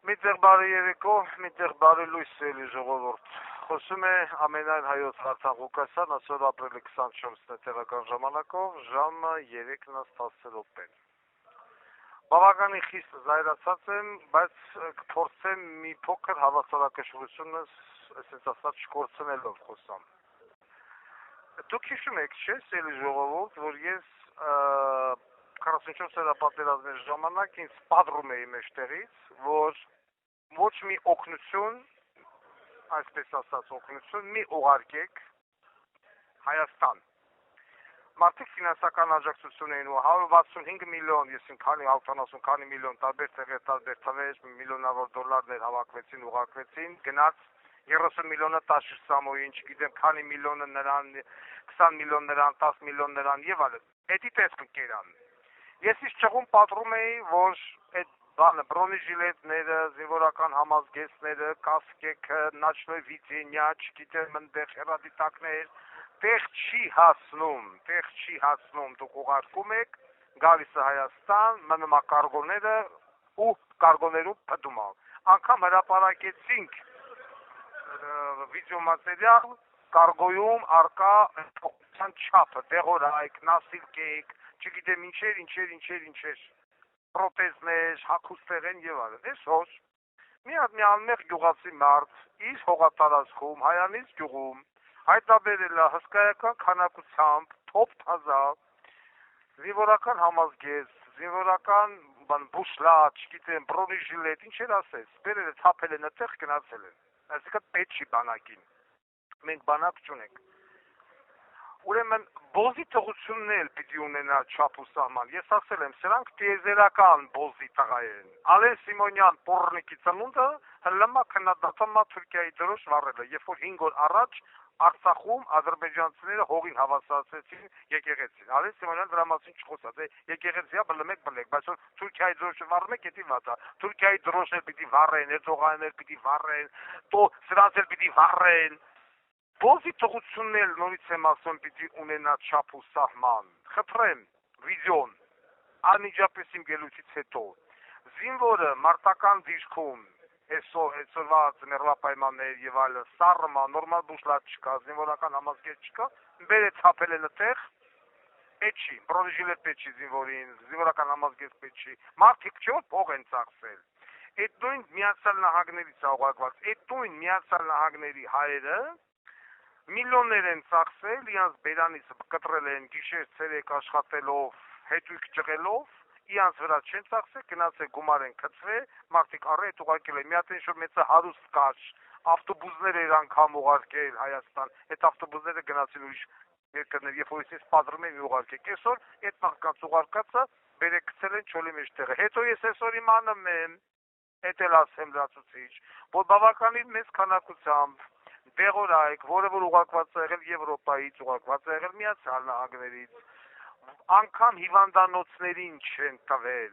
Միտեղ բարի երեկո, միտեղ բարի լույս էլի ժողովուրդ։ Խոսում է ամենայն հայոց Վարդան Ղուկասյան, այսօր ապրիլի 24-ն է տեղական ժամանակով, ժամը 3:10 րոպե։ Բավականին խիստ զայրացած եմ, բայց կփորձեմ մի փոքր հավասարակշռությունս, այսպես ասած, չկորցնելով խոսամ։ Դուք հիշում եք, չէ՞, էլի ժողովուրդ, որ ես 44 պատերազմի ժամանակ ինձ պատռում էի մեջտեղից, որ ոչ մի օգնություն, այսպես ասած օգնություն, մի ուղարկեք Հայաստան։ Մարդիկ ֆինանսական աջակցություն էին ու 165 միլիոն, ես քանի 70 քանի միլիոն տարբեր տեղեր, տարբեր թվեր, միլիոնավոր դոլարներ հավաքվեցին, ուղարկվեցին, գնաց 30 միլիոնը Տաշիր Սամոյին, չգիտեմ քանի միլիոնը նրան, 20 միլիոն նրան, 10 միլիոն նրան եւ այլն։ Էդի տեսք կերան։ Ես իշ ճղում պատռում էի, որ այդ բանը բրոնեժիլետները, զինվորական համազգեստները, կասկեքը, նաչնոյ վիդենյա, չգիտեմ ընդեղ հեռադիտակներ, տեղ չի հասնում, դուք ուղարկում եք, գալիս է Հայաստան, մնում է կարգոները ու կարգոներում փդում է։ Անգամ հրապարակեցինք վիդեոմատերիալ, կարգոյում արկա փոխության չափը, դեղորայք, նասիլկեկ, չգիտեմ ինչեր, պրոթեզներ, հագուստեղեն եւ այլն։ Այսօր մի հատ մի անմեղ գյուղացի մարդ իր հողատարածքում, Հայանից գյուղում հայտարարել է հսկայական քանակությամբ թոփ թազա զինվորական համազգեստ, զինվորական բուշլատ, չգիտեմ, բրոնեժիլետ, ինչեր ասես, բերել է, թափել են այդտեղ, գնացել են։ Այսինքն պետք չի բանակին։ Մենք բանակ չունենք։ Ուրեմն բոզի թողությունն էլ պիտի ունենա չափ ու սահման։ Ես ասել եմ, սրանք տիեզերական բոզի տղա են։ Ալեն Սիմոնյան Պորնիկի ծնունդը հլմա քննադատամա Թուրքիայի դրոշ վառելը, երբ որ 5 օր առաջ Արցախում ադրբեջանցիները հողին հավասարացրեցին եկեղեցին։ Ալեն Սիմոնյան դրա մասին չխոսած է, եկեղեցիա բլմեք, բայց որ Թուրքիայի դրոշը վառում եք, դա վատա։ Թուրքիայի դրոշները պիտի վառեն, Էրդողանները պիտի վառեն, սրանց էլ պիտի վառեն։ Բոզի թողությունն էլ նորից եմ ասում պիտի ունենա չափ ու սահման։ Խփրեմ վիդեոն անմիջապես իմ գելույթից հետո զինվորը մարտական դիրքում այսօրվա ծմերվա պայմաններ եւ այլն սառմա նորմալ բուշլատ չկա, զինվորական համազգեստ չկա, բերե թափել են այդտեղ, պետք չի, բրոնեժիլետ պետք չի զինվորին, զինվորական համազգեստ պետք չի, մարդիկ չէ որ փող են ծախսել։ Այդ նույն Միացյալ Նահանգներից է ուղարկված, այդ նույն Միացյալ Նահանգների հայերը միլիոններ են ծախսել, իրանց բերանից կտրել են գիշեր ցերեկ աշխատելով, հետույք ճղելով, իրանց վրա չեն ծախսել, գնացել գումար են գցվել, մարդիկ առետ ուղարկել են, մի հատ ինչ-որ մեծ հարուստ կար, ավտոբուսներ էր անգամ ուղարկել Հայաստան, այդ ավտոբուսները գնացին ուրիշ երկրներ, երբ որ ես պատրում եմ ուղարկել, այսօր այդ մարդկանց ուղարկածը բերեք գցել են չոլի մեջտեղը, հետո ես այսօր իմանում եմ, այդ էլ ասեմ լացուցիչ, որ բավականին մեծ քանակությամբ դեղորայք, որը որ ուղարկված է եղել Եվրոպայից, ուղարկված է եղել Միացյալ Նահանգներից, անգամ հիվանդանոցներին չեն տվել,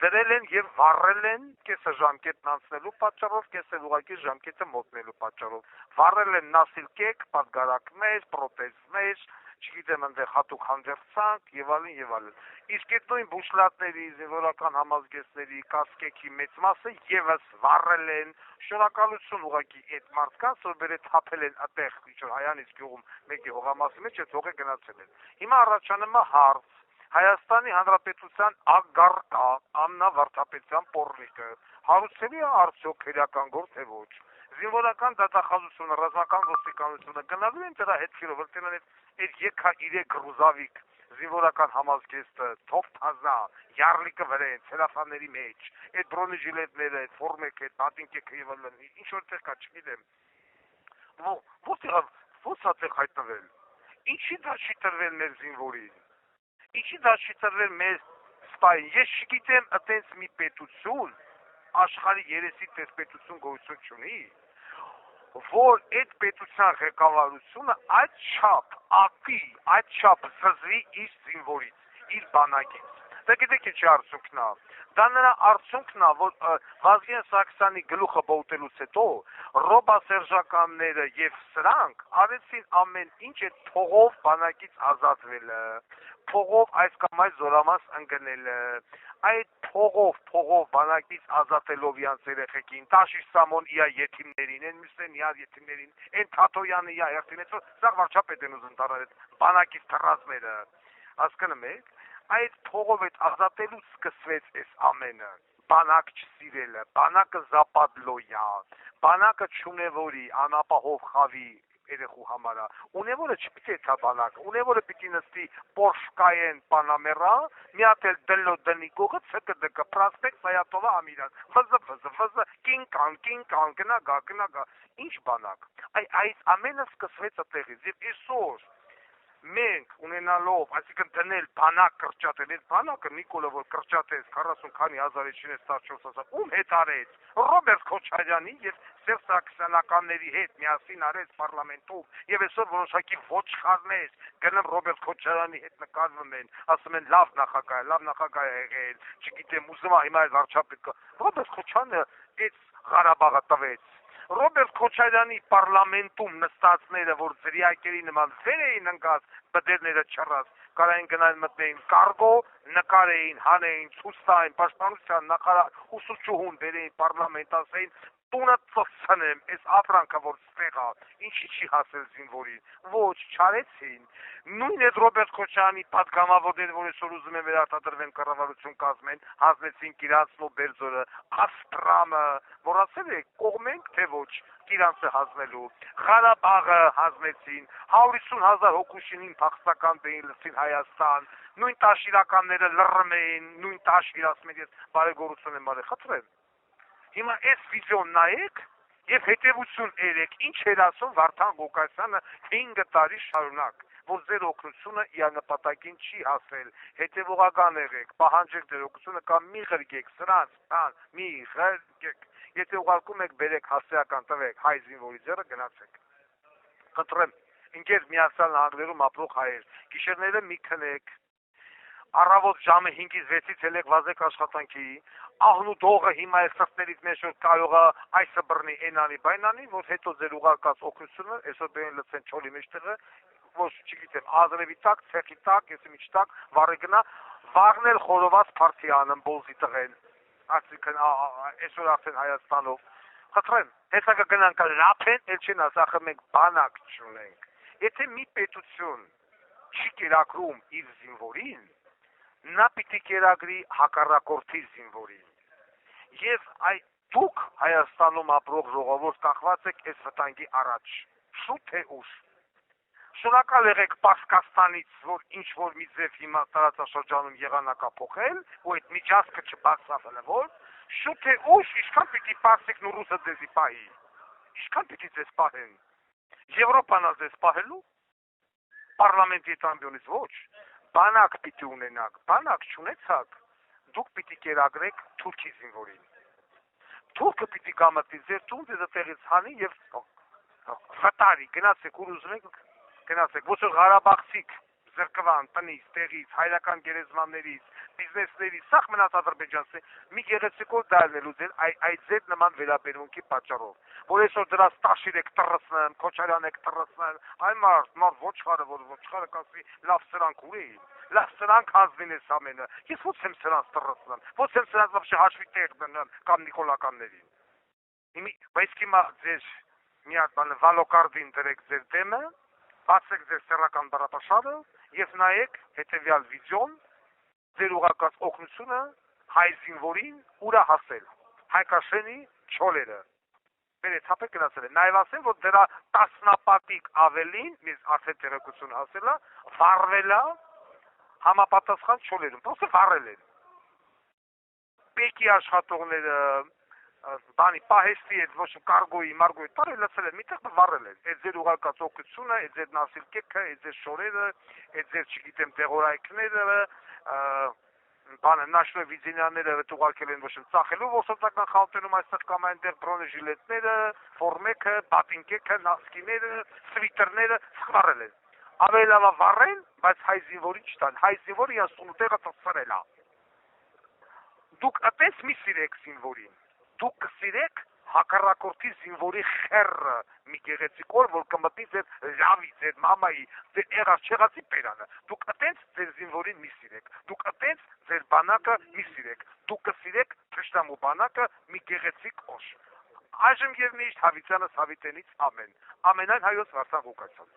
դրել են եւ վառել են կեսը ժամկետն անցնելու պատճառով, կեսը ուղղակի ժամկետը մոտնելու պատճառով, վառել են նասիլկեկ, պատգարակներ, պրոթեզներ, չգիտեմ այնտեղ հատուկ հանդերձանք եւ այլն։ Իսկ այդ նույն բուշլատների, զինվորական համազգեստների, կասկեքի մեծ մասը եւս վառել են, շնորհակալություն ուղղակի այդ մարդկանց, որ բերե թափել են այդտեղ, ինչ-որ Հայանից գյուղում մեկի հողամասի մեջ այդ հողը գնացել են։ Հիմա առաջանում է հարց. Հայաստանի Հանրապետության ագարտա Աննա Վարդապետյան Պորնիկը հարուցելի է արդյոք քրեական գործ թե ոչ։ Զինվորական դատախազությունը, ռազմական ոստիկանությունը գնալու են դրա հետքերով, որտեղ այդ եկա իրե գրուզավիկ զինվորական համազգեստը, թոփ թազա, յարլիկը վրեն, ցելոֆանների մեջ, այդ բրոնեժիլետները, այդ ֆորմեկը, այդ պատինկեքը եւ այլն, ինչ որտեղ կա, չգիտեմ։ Ո՞ց է հայտնվել։ Ինչի դա չի տրվել մեր զինվորին։ Ինչի դա չի տրվել մեր սպային։ Ես չգիտեմ, այտենց մի պետություն, աշխարհի երեսի տես պետություն գոյություն չունի, որ այդ պետության ղեկավարությունը այդ չափ ակի, այդ չափ զզվի իր զինվորից, իր բանակից։ Դա գիտեք ինչի արդյունքն է։ Դա նրա արդյունքն է, որ Վազգեն Սարգսյանի գլուխը բողտելուց հետո ռոբասերժականները եւ սրանք արեցին ամեն ինչ այդ փողով բանակից ազատվելը, փողով այս կամ այս զորամաս ընկնելը, այդ փողով բանակից ազատելով իրանց երեխեքին, Տաշիշ Սամոն իա եթիմներին, են մյուսեն իա եթիմներին, են Թաթոյանը իա երթին, սա վարչապետ են ուզում դառնալ բանակից թռածները, հասկանում եք, այդ փողով այդ ազատելուց սկսվեց այս ամենը, բանակ չսիրելը, բանակը զապադլոյա, բանակը չունևորի, անապահով խավի երեխու համարա, ունևորը չպիտի էթա բանակը, ունևորը պիտի նստի Porsche Cayenne Panamera, մի հատ էլ դլո դնի կողը, ցկդկ, Prospect Sayatova Amiran, վզ, կինկան, գնա, ինչ բանակ, այս ամենը սկսվեց այդտեղից, եւ այսօր մենք ունենալով, այսինքն դնել բանակ կրճատել, այս բանակը Նիկոլը որ կրճատեց 40 քանի հազարի չնես 14,000, ում հետ արեց, Ռոբերտ Քոչարյանի եւ Սերժ Սարգսյանականների հետ միասին արեց պարլամենտում եւ այսօր որոշակի ոչխարներ գնում Ռոբերտ Քոչարյանի հետ նկարվում են, ասում են լավ նախագահ է եղել, չգիտեմ, ուզում է հիմա այդ վարչապետը, Ռոբերտ Քոչարյանը այս Ղարաբաղը տվեց Ռոբերտ Քոչարյանի պարլամենտում նստածները, որ ձրիակերի նման վեր էին ընկած, բդերները չռած, կարային գնային մտնեին կարգո, նկարեին, հանեին, ցույց տային, պաշտպանության նախարար ուսուցչուհուն բերեին պարլամենտ, ասեին տունը ծխցնեմ, այս ապրանքը որ ստեղա, ինչի չի հասել զինվորին, ոչ, չարեցին, նույն այդ Ռոբերտ Քոչարյանի պատգամավորները, որ այսօր ուզում են վերարտադրվեն կառավարություն կազմեն, հանձնեցին Կիրանցն ու Բերձորը, Աստրամը, որ ասել է կողմենք, թե ոչ, Կիրանցը հանձնելու, Ղարաբաղը հանձնեցին, 150,000 հոգուշինին փախստական բեին լսին Հայաստան, նույն տաշիրականները լռում էին, նույն տաշիր ասում են, ես բարեգործություն եմ արել, խնդրեմ Հիմա այս վիդեոն նայեք եւ հետեւություն երեք, ինչ էր ասում Վարդան Ղուկասյանը 5 տարի շարունակ, որ ձեր օգնությունը իր նպատակին չի հասել, հետեւողական եղեք, պահանջեք ձեր օգնությունը կամ մի ղրկեք, սրանց, մի ղրկեք, եթե ուղարկում եք, բերեք հասարակական տվեք, հայ զինվորի ձեռը գնացեք, խնդրեմ, ինքեր Միացյալ Նահանգներում ապրող հայեր, գիշերները մի քնեք, առավոտ ժամը 5-ից 6-ից ելեք վազեք աշխատանքի, ահնու դողը հիմա է սրտերից մեջ որ կարող է այսը բռնի, այնանի, բայնանի, որ հետո ձեր ուղարկած օգնությունը, այսօր բերեն լցեն չոլի մեջտեղը, ոչ չգիտեմ, ազրևի տակ, ցեխի տակ, եսի միջ տակ, վառի գնա, վաղն էլ խորոված փարթի անում բոլզի տղեն, այսինքն այսօր արդեն Հայաստանով, խնդրեմ, հեսա կգնանք լափեն, էլ չեն ասախը մենք բանակ չունենք, եթե մի պետություն չի կերակրում իր զինվորին, նա պիտի կերակրի հակառակորդի զինվորին, եւ դուք Հայաստանում ապրող ժողովուրդ կախված եք այս վտանգի առաջ, շուտ թե ուշ, շնորհակալ եղեք Պարսկաստանից, որ ինչ-որ մի ձև հիմա տարածաշրջանում եղանակ է փոխել, ու այդ միջանցքը չբացավել է, որ շուտ թե ուշ ինչքան պիտի Պարսիկն ու ռուսը ձեզի պահի, ինչքան պիտի ձեզ պահեն, Եվրոպան է ձեզ պահելու, պարլամենտի ամբիոնից ոչ, բանակ պիտի ունենաք, բանակ չունեցաք, դուք պիտի կերակրեք թուրքի զինվորին, թուրքը պիտի գամտի ձեր տուն, ձեզ տեղից հանի եւ վտարի, գնացեք ուր ուզում եք, գնացեք, ոչ որ Ղարաբաղցիք զրկվան տնից, տեղից, հայրական գերեզմաններից, բիզնեսներից, սաղ մնաց Ադրբեջանցի, մի գեղեցիկով դալնելու ձեր այդ ձեր նման վերաբերմունքի պատճառով, որ այսօր դրած տաշիր եք տրռցնեն, Քոչարյան եք տրռցնեն, այ մարդ ոչխարը, որ ոչխարը կասի լավ սրանք ուր էին, լավ սրանք հանձնին ես ամենը, ես ո՞ց եմ սրանց տրռցնեմ, ո՞ց եմ սրանց вообще հաշվի տեղ դնեմ կամ Նիկոլականներին, բայց հիմա ձեր մի հատ բանը վալոկարդին դրեք ձեր դեմը, բացեք ձեր սեռական բառապաշարը եւ նայեք հետեւյալ վիդեոն, ձեր ուղարկած օգնությունը հայ զինվորին ուրա հասել, Հայկաշենի չոլերը, բերեց հապեք գնացել է, նաեւ ասեմ, որ դրա տասնապատիկ ավելին, մեզ արդեն տեղեկություն հասել է, վառվել է համապատասխան չոլերում, պրոստը վառել են, պեկի աշխատողները, բանի պահեստի այդ ոչ կարգոյի մարգոյի տարել լցել են, միտեղ վառել են, այդ ձեր ուղարկած օգնությունը, այդ ձեր նասիլ կեքը, այդ ձեր շորերը, այդ ձեր չգիտեմ տեղորայքները, բանը նաշնո վիզինյանները ուղարկել են ոչ ծախելու ոսոցական խանութներում այստեղ կամ այնտեղ բրոնեժիլետները, ֆորմեքը, բատինկեքը, նասկիները, սվիտերները վառել են, ավելի լավ վառեն, բայց հայ զինվորի չտան, հայ զինվորը իրաց տունու տեղը ծծրել է, դուք այդպես մի սիրեք զինվորին, դուք կսիրեք հակառակորդի զինվորի խեռը մի գեղեցիկ օր, որ կմտնի ձեր լավի, ձեր մամայի, ձեր եղած չեղածի բերանը։ Դուք ըտենց ձեր զինվորին մի սիրեք, դուք ըտենց ձեր բանակը մի սիրեք, դուք կսիրեք թշնամու բանակը մի գեղեցիկ օր։ Այժմ եւ միշտ Հավիտյանս Հավիտենից ամեն։ Ամենայն հայոց Վարդան Ղուկասյան։